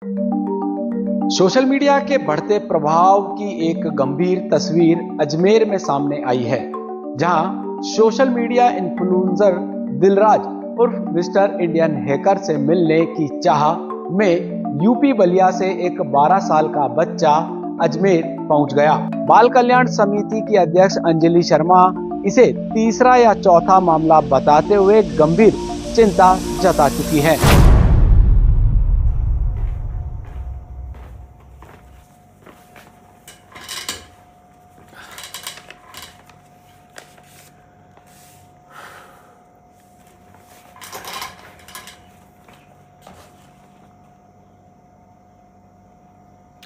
Social media के बढ़ते प्रभाव की एक गंभीर तस्वीर अजमेर में सामने आई है, जहां सोशल मीडिया इन्फ्लुएंसर दिलराज उर्फ मिस्टर इंडियन हैकर से मिलने की चाह में यूपी बलिया से एक 12 साल का बच्चा अजमेर पहुंच गया। बाल कल्याण समिति की अध्यक्ष अंजलि शर्मा इसे तीसरा या चौथा मामला बताते हुए गंभीर चिंता जता चुकी है।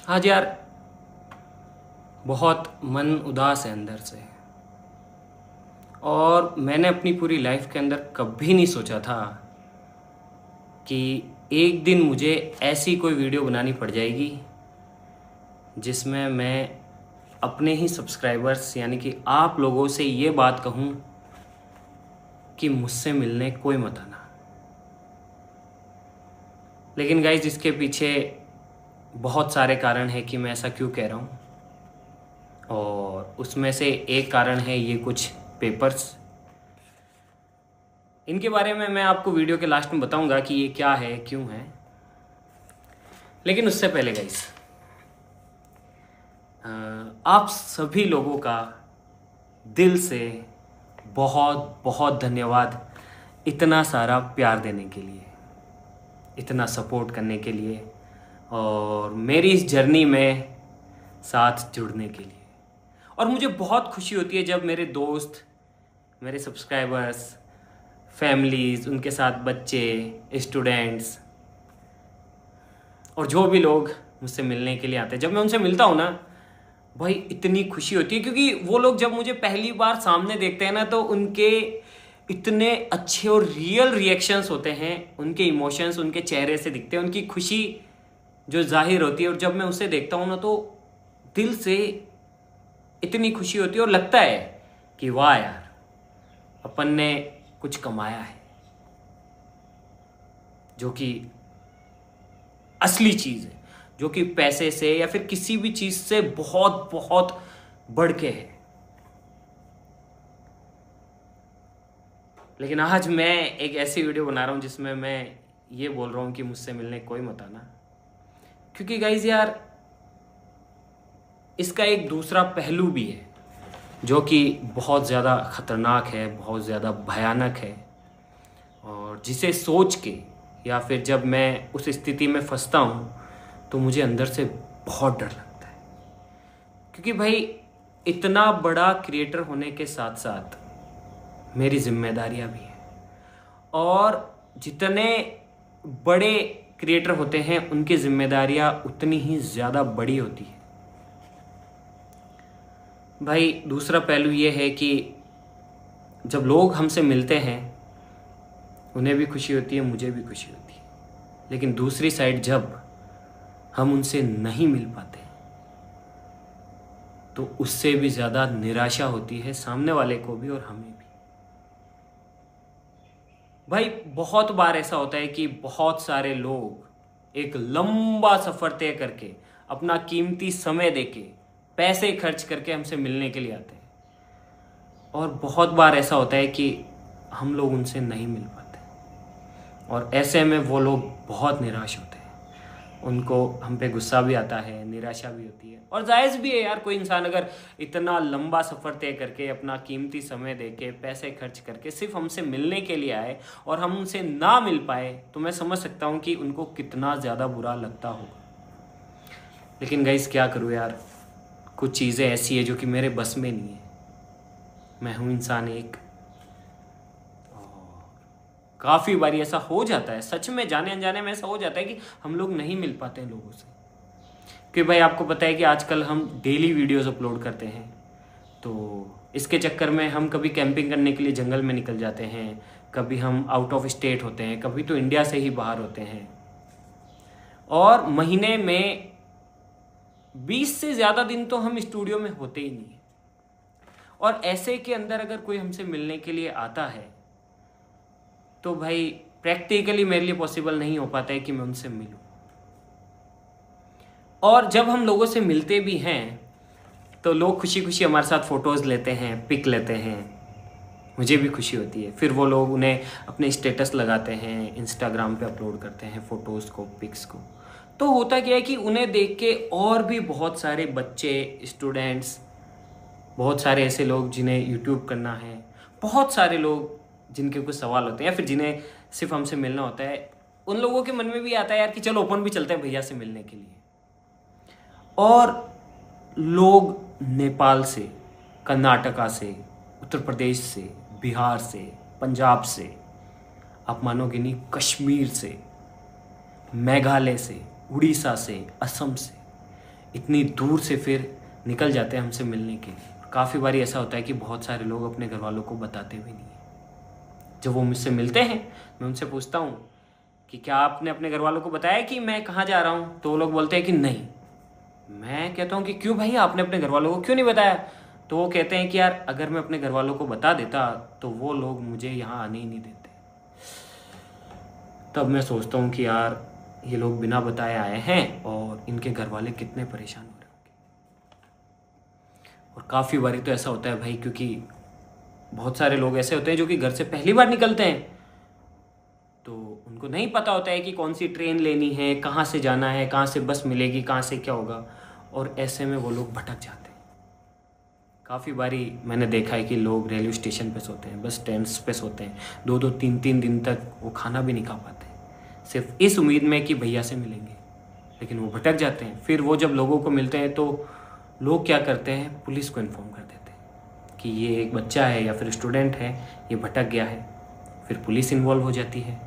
हाँ जी यार, बहुत मन उदास है अंदर से। और मैंने अपनी पूरी लाइफ के अंदर कभी नहीं सोचा था कि एक दिन मुझे ऐसी कोई वीडियो बनानी पड़ जाएगी जिसमें मैं अपने ही सब्सक्राइबर्स यानी कि आप लोगों से ये बात कहूँ कि मुझसे मिलने कोई मत आना। लेकिन गाइस, इसके पीछे बहुत सारे कारण हैं कि मैं ऐसा क्यों कह रहा हूँ, और उसमें से एक कारण है ये कुछ पेपर्स। इनके बारे में मैं आपको वीडियो के लास्ट में बताऊंगा कि ये क्या है, क्यों है। लेकिन उससे पहले गाइस, आप सभी लोगों का दिल से बहुत बहुत धन्यवाद इतना सारा प्यार देने के लिए, इतना सपोर्ट करने के लिए और मेरी इस जर्नी में साथ जुड़ने के लिए। और मुझे बहुत खुशी होती है जब मेरे दोस्त, मेरे सब्सक्राइबर्स, फैमिलीज़, उनके साथ बच्चे, स्टूडेंट्स और जो भी लोग मुझसे मिलने के लिए आते हैं, जब मैं उनसे मिलता हूँ ना भाई, इतनी खुशी होती है। क्योंकि वो लोग जब मुझे पहली बार सामने देखते हैं ना, तो उनके इतने अच्छे और रियल रिएक्शंस होते हैं, उनके इमोशंस उनके चेहरे से दिखते हैं, उनकी खुशी जो जाहिर होती है। और जब मैं उसे देखता हूँ ना, तो दिल से इतनी खुशी होती है और लगता है कि वाह यार, अपन ने कुछ कमाया है, जो कि असली चीज़ है, जो कि पैसे से या फिर किसी भी चीज़ से बहुत बहुत बढ़ के है। लेकिन आज मैं एक ऐसी वीडियो बना रहा हूँ जिसमें मैं ये बोल रहा हूँ कि मुझसे मिलने कोई मत आना। क्योंकि गाइज यार, इसका एक दूसरा पहलू भी है जो कि बहुत ज़्यादा ख़तरनाक है, बहुत ज़्यादा भयानक है, और जिसे सोच के या फिर जब मैं उस स्थिति में फंसता हूँ तो मुझे अंदर से बहुत डर लगता है। क्योंकि भाई, इतना बड़ा क्रिएटर होने के साथ साथ मेरी जिम्मेदारियाँ भी हैं, और जितने बड़े क्रिएटर होते हैं उनकी जिम्मेदारियाँ उतनी ही ज़्यादा बड़ी होती है। भाई, दूसरा पहलू ये है कि जब लोग हमसे मिलते हैं उन्हें भी खुशी होती है, मुझे भी खुशी होती है। लेकिन दूसरी साइड, जब हम उनसे नहीं मिल पाते तो उससे भी ज़्यादा निराशा होती है सामने वाले को भी और हमें भी। भाई, बहुत बार ऐसा होता है कि बहुत सारे लोग एक लंबा सफ़र तय करके, अपना कीमती समय देके, पैसे खर्च करके हमसे मिलने के लिए आते हैं, और बहुत बार ऐसा होता है कि हम लोग उनसे नहीं मिल पाते, और ऐसे में वो लोग बहुत निराश होते हैं। उनको हम पे गुस्सा भी आता है, निराशा भी होती है, और जायज़ भी है यार। कोई इंसान अगर इतना लंबा सफ़र तय करके, अपना कीमती समय देके, पैसे खर्च करके सिर्फ हमसे मिलने के लिए आए और हम उनसे ना मिल पाए, तो मैं समझ सकता हूँ कि उनको कितना ज़्यादा बुरा लगता होगा। लेकिन गाइस, क्या करूँ यार, कुछ चीज़ें ऐसी है जो कि मेरे बस में नहीं है। मैं हूँ इंसान एक, काफ़ी बार ऐसा हो जाता है, सच में जाने अनजाने में ऐसा हो जाता है कि हम लोग नहीं मिल पाते हैं लोगों से। क्योंकि भाई, आपको पता है कि आजकल हम डेली वीडियोस अपलोड करते हैं, तो इसके चक्कर में हम कभी कैंपिंग करने के लिए जंगल में निकल जाते हैं, कभी हम आउट ऑफ स्टेट होते हैं, कभी तो इंडिया से ही बाहर होते हैं, और महीने में 20 से ज़्यादा दिन तो हम स्टूडियो में होते ही नहीं। और ऐसे के अंदर अगर कोई हमसे मिलने के लिए आता है तो भाई, प्रैक्टिकली मेरे लिए पॉसिबल नहीं हो पाता है कि मैं उनसे मिलूं। और जब हम लोगों से मिलते भी हैं तो लोग खुशी खुशी हमारे साथ फ़ोटोज़ लेते हैं, पिक लेते हैं, मुझे भी खुशी होती है। फिर वो लोग उन्हें अपने स्टेटस लगाते हैं, इंस्टाग्राम पे अपलोड करते हैं फ़ोटोज़ को, पिक्स को। तो होता क्या है कि उन्हें देख के और भी बहुत सारे बच्चे, स्टूडेंट्स, बहुत सारे ऐसे लोग जिन्हें यूट्यूब करना है, बहुत सारे लोग जिनके कुछ सवाल होते हैं या फिर जिन्हें सिर्फ हमसे मिलना होता है, उन लोगों के मन में भी आता है यार कि चलो अपन भी चलते हैं भैया से मिलने के लिए। और लोग नेपाल से, कर्नाटका से, उत्तर प्रदेश से, बिहार से, पंजाब से, आप मानोगे नहीं, कश्मीर से, मेघालय से, उड़ीसा से, असम से, इतनी दूर से फिर निकल जाते हैं हमसे मिलने के लिए। काफ़ी बार ऐसा होता है कि बहुत सारे लोग अपने घर वालों को बताते भी नहीं हैं। जब वो मुझसे मिलते हैं मैं उनसे पूछता हूँ कि क्या आपने अपने घर वालों को बताया कि मैं कहाँ जा रहा हूँ, तो वो लोग बोलते हैं कि नहीं। मैं कहता हूँ कि क्यों भाई, आपने अपने घर वालों को क्यों नहीं बताया? तो वो कहते हैं कि यार अगर मैं अपने घर वालों को बता देता तो वो लोग मुझे यहाँ आने ही नहीं देते। तब मैं सोचता हूँ कि यार ये लोग बिना बताए आए हैं और इनके घर वाले कितने परेशान हो रहे होंगे। और काफ़ी बारी तो ऐसा होता है भाई, क्योंकि बहुत सारे लोग ऐसे होते हैं जो कि घर से पहली बार निकलते हैं, तो उनको नहीं पता होता है कि कौन सी ट्रेन लेनी है, कहाँ से जाना है, कहाँ से बस मिलेगी, कहाँ से क्या होगा, और ऐसे में वो लोग भटक जाते हैं। काफ़ी बारी मैंने देखा है कि लोग रेलवे स्टेशन पे सोते हैं, बस स्टैंड्स पे सोते हैं, 2-2, 3-3 दिन तक वो खाना भी नहीं खा पाते, सिर्फ इस उम्मीद में कि भैया से मिलेंगे, लेकिन वो भटक जाते हैं। फिर वो जब लोगों को मिलते हैं तो लोग क्या करते हैं, पुलिस को इन्फॉर्म कर देते हैं कि ये एक बच्चा है या फिर स्टूडेंट है, ये भटक गया है। फिर पुलिस इन्वॉल्व हो जाती है,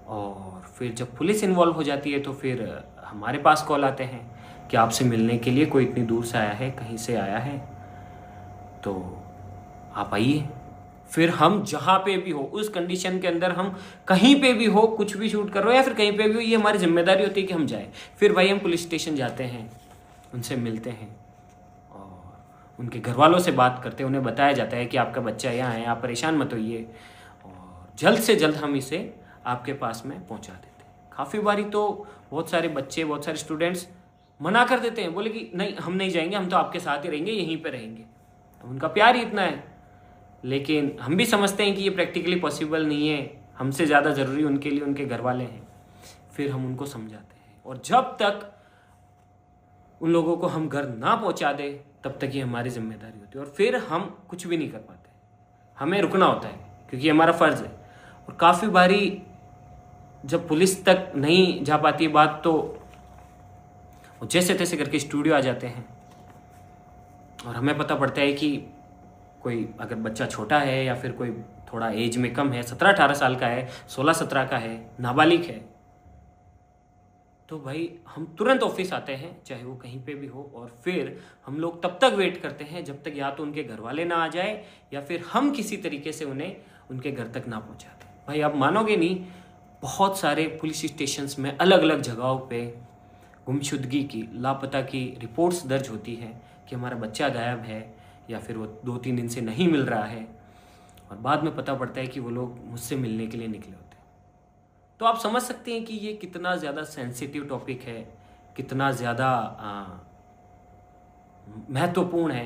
और फिर जब पुलिस इन्वॉल्व हो जाती है तो फिर हमारे पास कॉल आते हैं कि आपसे मिलने के लिए कोई इतनी दूर से आया है, कहीं से आया है, तो आप आइए। फिर हम जहाँ पे भी हो, उस कंडीशन के अंदर हम कहीं पे भी हो, कुछ भी शूट कर रहे हो या फिर कहीं पे भी हो, ये हमारी जिम्मेदारी होती है कि हम जाएं। फिर भाई हम पुलिस स्टेशन जाते हैं, उनसे मिलते हैं और उनके घर वालों से बात करते हैं। उन्हें बताया जाता है कि आपका बच्चा यहाँ है, आप परेशान मत होइए, और जल्द से जल्द हम इसे आपके पास में पहुँचा देते हैं। काफ़ी बारी तो बहुत सारे बच्चे, बहुत सारे स्टूडेंट्स मना कर देते हैं, बोले कि नहीं हम नहीं जाएंगे, हम तो आपके साथ ही रहेंगे, यहीं पर रहेंगे। उनका प्यार ही इतना है, लेकिन हम भी समझते हैं कि ये प्रैक्टिकली पॉसिबल नहीं है, हमसे ज़्यादा ज़रूरी उनके लिए उनके घर वाले हैं। फिर हम उनको समझाते हैं, और जब तक उन लोगों को हम घर ना पहुंचा दे तब तक ये हमारी जिम्मेदारी होती है, और फिर हम कुछ भी नहीं कर पाते, हमें रुकना होता है क्योंकि हमारा फ़र्ज़ है। और काफ़ी बारी जब पुलिस तक नहीं जा पाती बात, तो वो जैसे तैसे करके स्टूडियो आ जाते हैं, और हमें पता पड़ता है कि कोई अगर बच्चा छोटा है या फिर कोई थोड़ा एज में कम है, 17-18 साल का है, 16-17 का है, नाबालिग है, तो भाई हम तुरंत ऑफिस आते हैं, चाहे वो कहीं पे भी हो, और फिर हम लोग तब तक वेट करते हैं जब तक या तो उनके घर वाले ना आ जाए या फिर हम किसी तरीके से उन्हें उनके घर तक ना पहुंचा दें। भाई आप मानोगे नहीं, बहुत सारे पुलिस स्टेशंस में अलग अलग जगहों पे गुमशुदगी की, लापता की रिपोर्ट्स दर्ज होती हैं कि हमारा बच्चा गायब है या फिर वो 2-3 दिन से नहीं मिल रहा है, और बाद में पता पड़ता है कि वो लोग मुझसे मिलने के लिए निकले होते हैं। तो आप समझ सकते हैं कि ये कितना ज़्यादा सेंसिटिव टॉपिक है, कितना ज़्यादा महत्वपूर्ण है,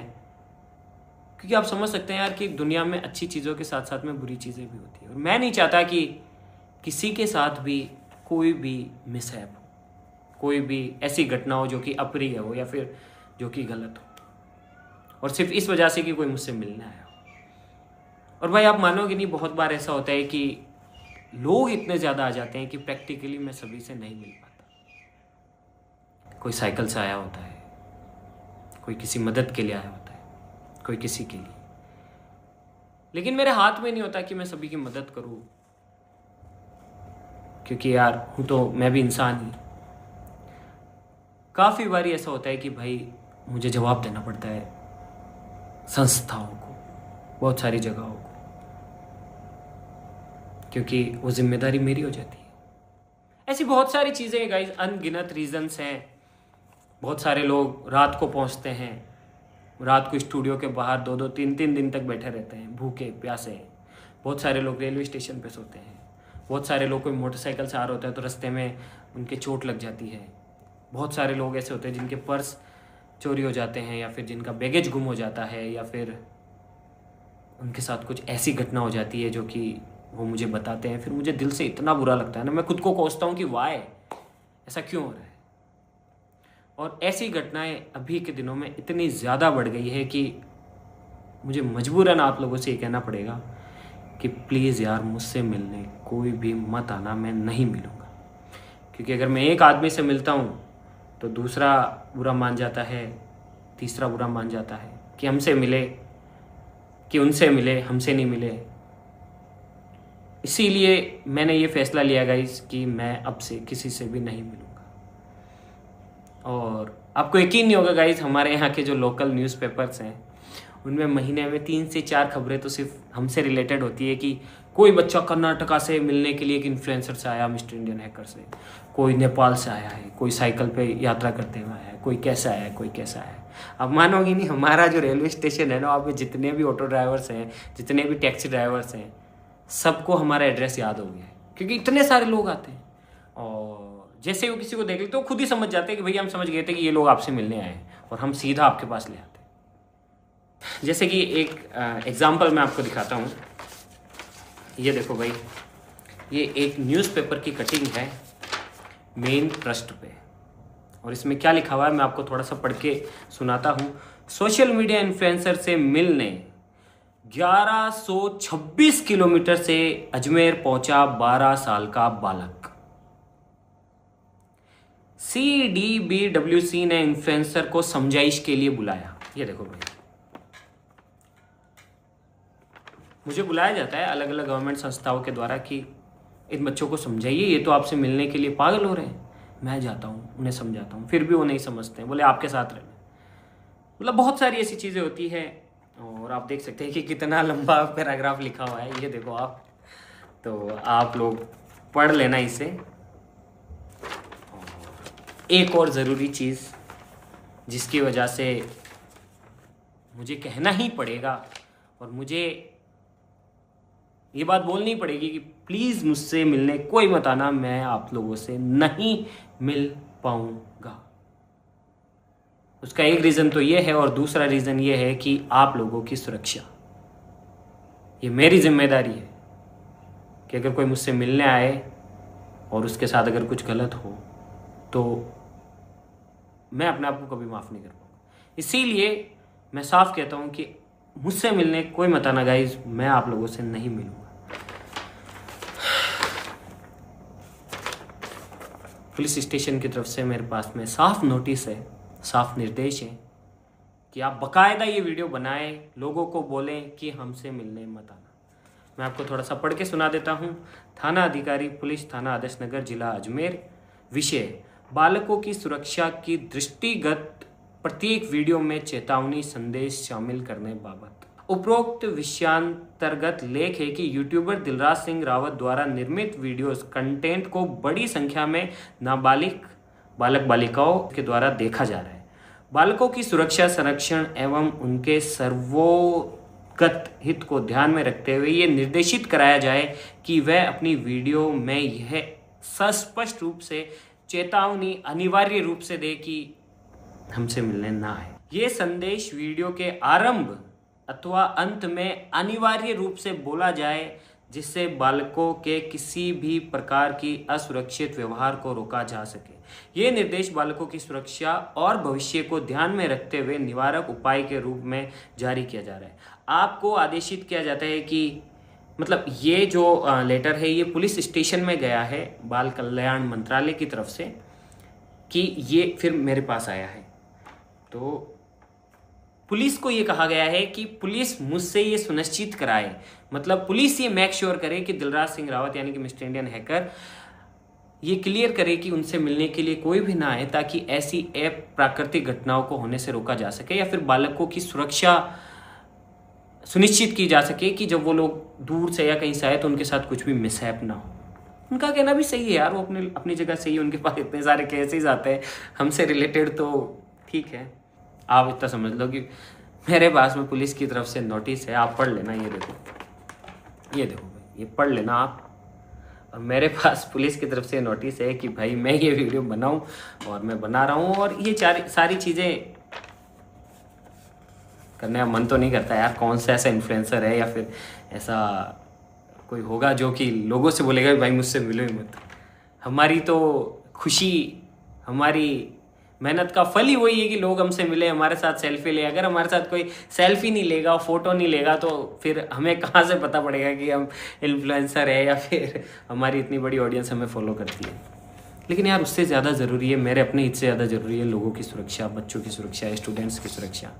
क्योंकि आप समझ सकते हैं यार कि दुनिया में अच्छी चीज़ों के साथ साथ में बुरी चीज़ें भी होती हैं, और मैं नहीं चाहता कि किसी के साथ भी कोई भी मिसहैप हो, कोई भी ऐसी घटना हो जो कि अप्रिय हो या फिर जो कि गलत हो, और सिर्फ इस वजह से कि कोई मुझसे मिलने आया हो। और भाई आप मानोगे नहीं, बहुत बार ऐसा होता है कि लोग इतने ज़्यादा आ जाते हैं कि प्रैक्टिकली मैं सभी से नहीं मिल पाता। कोई साइकिल से आया होता है, कोई किसी मदद के लिए आया होता है, कोई किसी के लिए, लेकिन मेरे हाथ में नहीं होता कि मैं सभी की मदद करूं, क्योंकि यार हूँ तो मैं भी इंसान ही। काफ़ी बारी ऐसा होता है कि भाई मुझे जवाब देना पड़ता है संस्थाओं को, बहुत सारी जगहों को, क्योंकि वो जिम्मेदारी मेरी हो जाती है। ऐसी बहुत सारी चीज़ें हैं गाइस, अनगिनत रीजंस हैं। बहुत सारे लोग रात को पहुंचते हैं, रात को स्टूडियो के बाहर 2-2, 3-3 दिन तक बैठे रहते हैं, भूखे प्यासे हैं। बहुत सारे लोग रेलवे स्टेशन पे सोते हैं। बहुत सारे लोग कोई मोटरसाइकिल से आ रहा होता है तो रास्ते में उनके चोट लग जाती है, बहुत सारे लोग ऐसे होते हैं जिनके पर्स चोरी हो जाते हैं, या फिर जिनका बैगेज गुम हो जाता है, या फिर उनके साथ कुछ ऐसी घटना हो जाती है जो कि वो मुझे बताते हैं। फिर मुझे दिल से इतना बुरा लगता है ना, मैं खुद को कोसता हूँ कि वाई, ऐसा क्यों हो रहा है। और ऐसी घटनाएं अभी के दिनों में इतनी ज़्यादा बढ़ गई है कि मुझे मजबूरन आप लोगों से ये कहना पड़ेगा कि प्लीज़ यार मुझसे मिलने कोई भी मत आना, मैं नहीं मिलूँगा। क्योंकि अगर मैं एक आदमी से मिलता हूँ तो दूसरा बुरा मान जाता है, तीसरा बुरा मान जाता है कि हमसे मिले, कि उनसे मिले, हमसे नहीं मिले। इसीलिए मैंने ये फैसला लिया गाइस कि मैं अब से किसी से भी नहीं मिलूँगा। और आपको यकीन नहीं होगा गाइस, हमारे यहाँ के जो लोकल न्यूज़पेपर्स हैं उनमें महीने में 3 से 4 खबरें तो सिर्फ हमसे रिलेटेड होती है कि कोई बच्चा कर्नाटका से मिलने के लिए एक इन्फ्लुएंसर से आया, मिस्टर इंडियन हैकर से, कोई नेपाल से आया है, कोई साइकिल पे यात्रा करते हुए आया है, कोई कैसा आया है, कोई कैसा आया है। अब मानोगे नहीं, हमारा जो रेलवे स्टेशन है ना, वहाँ पे जितने भी ऑटो ड्राइवर्स हैं, जितने भी टैक्सी ड्राइवर्स हैं, सबको हमारा एड्रेस याद हो गया है, क्योंकि इतने सारे लोग आते हैं। और जैसे वो किसी को देख लेते तो खुद ही समझ जाते हैं कि भैया हम समझ गए थे कि ये लोग आपसे मिलने आए हैं, और हम सीधा आपके पास ले आते हैं। जैसे कि एक एग्जाम्पल मैं आपको दिखाता हूँ। ये देखो भाई, ये एक न्यूज़पेपर की कटिंग है मेन ट्रस्ट पे, और इसमें क्या लिखा हुआ है मैं आपको थोड़ा सा पढ़ के सुनाता हूँ। सोशल मीडिया इन्फ्लुएंसर से मिलने 1126 किलोमीटर से अजमेर पहुंचा 12 साल का बालक। CDBWC ने इन्फ्लुएंसर को समझाइश के लिए बुलाया। ये देखो भाई, मुझे बुलाया जाता है अलग अलग गवर्नमेंट संस्थाओं के द्वारा कि इन बच्चों को समझाइए, ये तो आपसे मिलने के लिए पागल हो रहे हैं। मैं जाता हूँ, उन्हें समझाता हूँ, फिर भी वो नहीं समझते हैं, बोले आपके साथ रहना। मतलब बहुत सारी ऐसी चीज़ें होती है। और आप देख सकते हैं कि कितना लंबा पैराग्राफ लिखा हुआ है, ये देखो आप, तो आप लोग पढ़ लेना इसे। एक और ज़रूरी चीज़ जिसकी वजह से मुझे कहना ही पड़ेगा और मुझे ये बात बोलनी पड़ेगी कि प्लीज़ मुझसे मिलने कोई मत आना, मैं आप लोगों से नहीं मिल पाऊंगा। उसका एक रीज़न तो ये है, और दूसरा रीज़न ये है कि आप लोगों की सुरक्षा, ये मेरी जिम्मेदारी है कि अगर कोई मुझसे मिलने आए और उसके साथ अगर कुछ गलत हो तो मैं अपने आप को कभी माफ़ नहीं कर पाऊंगा। इसीलिए मैं साफ कहता हूं कि मुझसे मिलने कोई मत आना गाइज, मैं आप लोगों से नहीं मिलूंगा। पुलिस स्टेशन की तरफ से मेरे पास में साफ नोटिस है, साफ निर्देश है कि आप बकायदा ये वीडियो बनाएं, लोगों को बोलें कि हमसे मिलने मत आना। मैं आपको थोड़ा सा पढ़ के सुना देता हूँ। थाना अधिकारी, पुलिस थाना आदर्श नगर, जिला अजमेर। विषय: बालकों की सुरक्षा की दृष्टिगत प्रत्येक वीडियो में चेतावनी संदेश शामिल करने बाबत। उपरोक्त विषयांतर्गत लेख है कि यूट्यूबर दिलराज सिंह रावत द्वारा निर्मित वीडियोस कंटेंट को बड़ी संख्या में नाबालिग बालक बालिकाओं के द्वारा देखा जा रहा है। बालकों की सुरक्षा, संरक्षण एवं उनके सर्वोगत हित को ध्यान में रखते हुए ये निर्देशित कराया जाए कि वह अपनी वीडियो में यह स्पष्ट रूप से चेतावनी अनिवार्य रूप से दे कि हमसे मिलने ना आए। ये संदेश वीडियो के आरंभ अथवा अंत में अनिवार्य रूप से बोला जाए, जिससे बालकों के किसी भी प्रकार की असुरक्षित व्यवहार को रोका जा सके। ये निर्देश बालकों की सुरक्षा और भविष्य को ध्यान में रखते हुए निवारक उपाय के रूप में जारी किया जा रहा है। आपको आदेशित किया जाता है कि मतलब ये जो लेटर है ये पुलिस स्टेशन में गया है बाल कल्याण मंत्रालय की तरफ से, कि ये फिर मेरे पास आया है। तो पुलिस को ये कहा गया है कि पुलिस मुझसे ये सुनिश्चित कराए, मतलब पुलिस ये मेक श्योर करे कि दिलराज सिंह रावत यानी कि मिस्टर इंडियन हैकर ये क्लियर करे कि उनसे मिलने के लिए कोई भी ना आए, ताकि ऐसी प्राकृतिक घटनाओं को होने से रोका जा सके, या फिर बालकों की सुरक्षा सुनिश्चित की जा सके कि जब वो लोग दूर से या कहीं से आए तो उनके साथ कुछ भी मिसहैप ना हो। उनका कहना भी सही है यार, वो अपनी जगह सही है, उनके पास इतने सारे केसेस आते हैं हमसे रिलेटेड, तो ठीक है। आप इतना समझ लो कि मेरे पास में पुलिस की तरफ से नोटिस है, आप पढ़ लेना। ये देखो भाई, ये पढ़ लेना आप, मेरे पास पुलिस की तरफ से नोटिस है कि भाई मैं ये वीडियो बनाऊं, और मैं बना रहा हूं, और ये सारी चीज़ें करने का मन तो नहीं करता यार। कौन सा ऐसा इन्फ्लुएंसर है या फिर ऐसा कोई होगा जो कि लोगों से बोलेगा भाई मुझसे मिलो ही मत। हमारी तो खुशी, हमारी मेहनत का फल ही वही है कि लोग हमसे मिले, हमारे साथ सेल्फी ले। अगर हमारे साथ कोई सेल्फी नहीं लेगा, फोटो नहीं लेगा, तो फिर हमें कहाँ से पता पड़ेगा कि हम इन्फ्लुएंसर है या फिर हमारी इतनी बड़ी ऑडियंस हमें फॉलो करती है। लेकिन यार उससे ज़्यादा ज़रूरी है, मेरे अपने हित से ज़्यादा ज़रूरी है लोगों की सुरक्षा, बच्चों की सुरक्षा, स्टूडेंट्स की सुरक्षा।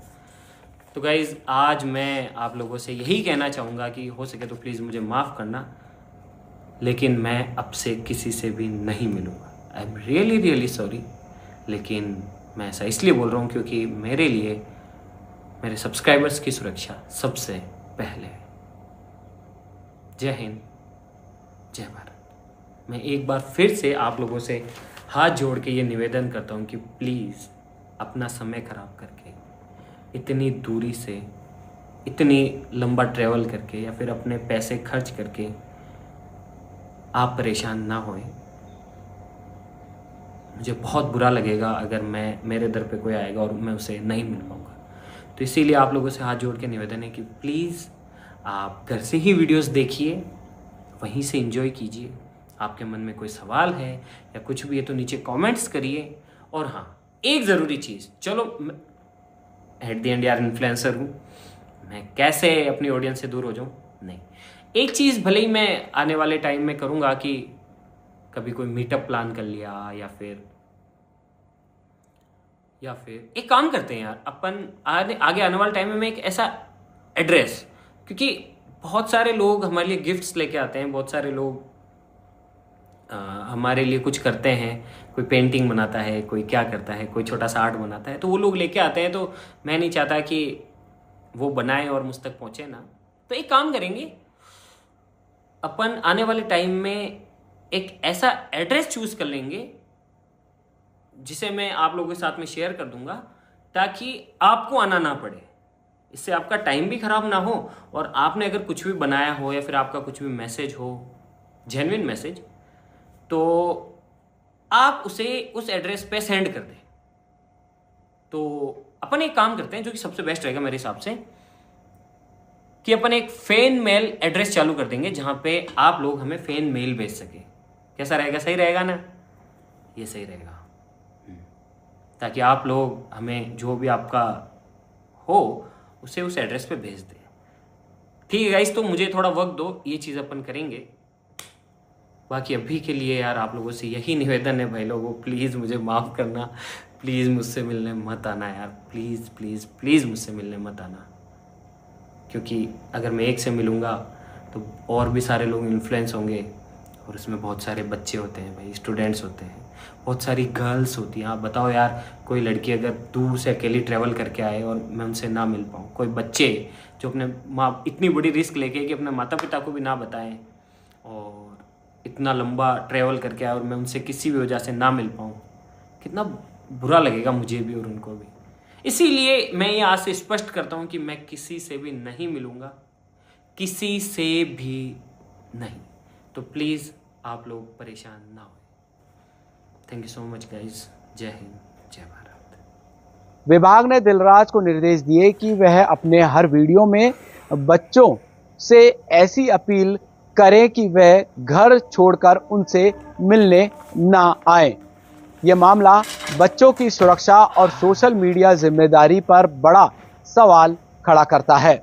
तो गाइज़ आज मैं आप लोगों से यही कहना चाहूँगा कि हो सके तो प्लीज़ मुझे माफ़ करना, लेकिन मैं अब से किसी से भी नहीं मिलूँगा। आई एम रियली सॉरी, लेकिन मैं ऐसा इसलिए बोल रहा हूँ क्योंकि मेरे लिए मेरे सब्सक्राइबर्स की सुरक्षा सबसे पहले है। जय हिंद, जय भारत। मैं एक बार फिर से आप लोगों से हाथ जोड़ के ये निवेदन करता हूँ कि प्लीज़ अपना समय खराब करके, इतनी दूरी से, इतनी लंबा ट्रैवल करके या फिर अपने पैसे खर्च करके आप परेशान ना होएं। मुझे बहुत बुरा लगेगा अगर मेरे दर पे कोई आएगा और मैं उसे नहीं मिल पाऊँगा। तो इसीलिए आप लोगों से हाथ जोड़ के निवेदन है कि प्लीज़ आप घर से ही वीडियोस देखिए, वहीं से एंजॉय कीजिए। आपके मन में कोई सवाल है या कुछ भी है तो नीचे कमेंट्स करिए। और हाँ, एक ज़रूरी चीज़, चलो एट द एंड यार इन्फ्लुएंसर हूँ, मैं कैसे अपनी ऑडियंस से दूर हो जाऊँ? नहीं, एक चीज़ भले ही मैं आने वाले टाइम में करूँगा कि कभी कोई मीटअप प्लान कर लिया, या फिर एक काम करते हैं यार, अपन आगे आने वाले टाइम में मैं एक ऐसा एड्रेस, क्योंकि बहुत सारे लोग हमारे लिए गिफ्ट्स लेके आते हैं, बहुत सारे लोग हमारे लिए कुछ करते हैं, कोई पेंटिंग बनाता है, कोई क्या करता है, कोई छोटा सा आर्ट बनाता है, तो वो लोग लेके आते हैं। तो मैं नहीं चाहता कि वो बनाए और मुझ तक पहुँचे ना। तो एक काम करेंगे, अपन आने वाले टाइम में एक ऐसा एड्रेस चूज कर लेंगे जिसे मैं आप लोगों के साथ में शेयर कर दूंगा, ताकि आपको आना ना पड़े। इससे आपका टाइम भी खराब ना हो, और आपने अगर कुछ भी बनाया हो या फिर आपका कुछ भी मैसेज हो, जेन्युइन मैसेज, तो आप उसे उस एड्रेस पे सेंड कर दें। तो अपन एक काम करते हैं जो कि सबसे बेस्ट रहेगा मेरे हिसाब से, कि अपन एक फैन मेल एड्रेस चालू कर देंगे जहां पे आप लोग हमें फैन मेल भेज सके। कैसा रहेगा? सही रहेगा ना? ये सही रहेगा, ताकि आप लोग हमें जो भी आपका हो उसे उस एड्रेस पे भेज दें। ठीक है गाइस, तो मुझे थोड़ा वक्त दो, ये चीज़ अपन करेंगे। बाकी अभी के लिए यार आप लोगों से यही निवेदन है भाई लोगों, प्लीज़ मुझे माफ़ करना, प्लीज़ मुझसे मिलने मत आना यार, प्लीज़ प्लीज़ प्लीज़ मुझसे मिलने मत आना। क्योंकि अगर मैं एक से मिलूँगा तो और भी सारे लोग इन्फ्लुएंस होंगे, और उसमें बहुत सारे बच्चे होते हैं भाई, स्टूडेंट्स होते हैं, बहुत सारी गर्ल्स होती हैं। आप बताओ यार, कोई लड़की अगर दूर से अकेली ट्रैवल करके आए और मैं उनसे ना मिल पाऊँ, कोई बच्चे जो अपने माँ इतनी बड़ी रिस्क लेके कि अपने माता पिता को भी ना बताएं और इतना लंबा ट्रैवल करके आए और मैं उनसे किसी भी वजह से ना मिल पाऊँ, कितना बुरा लगेगा मुझे भी और उनको भी। इसीलिए मैं ये आज से स्पष्ट करता हूँ कि मैं किसी से भी नहीं मिलूँगा, किसी से भी नहीं। तो प्लीज़ आप लोग परेशान ना हो। Thank you so much guys. जय हिंद, जय भारत। विभाग ने दिलराज को निर्देश दिए कि वह अपने हर वीडियो में बच्चों से ऐसी अपील करें कि वह घर छोड़कर उनसे मिलने ना आए। यह मामला बच्चों की सुरक्षा और सोशल मीडिया जिम्मेदारी पर बड़ा सवाल खड़ा करता है।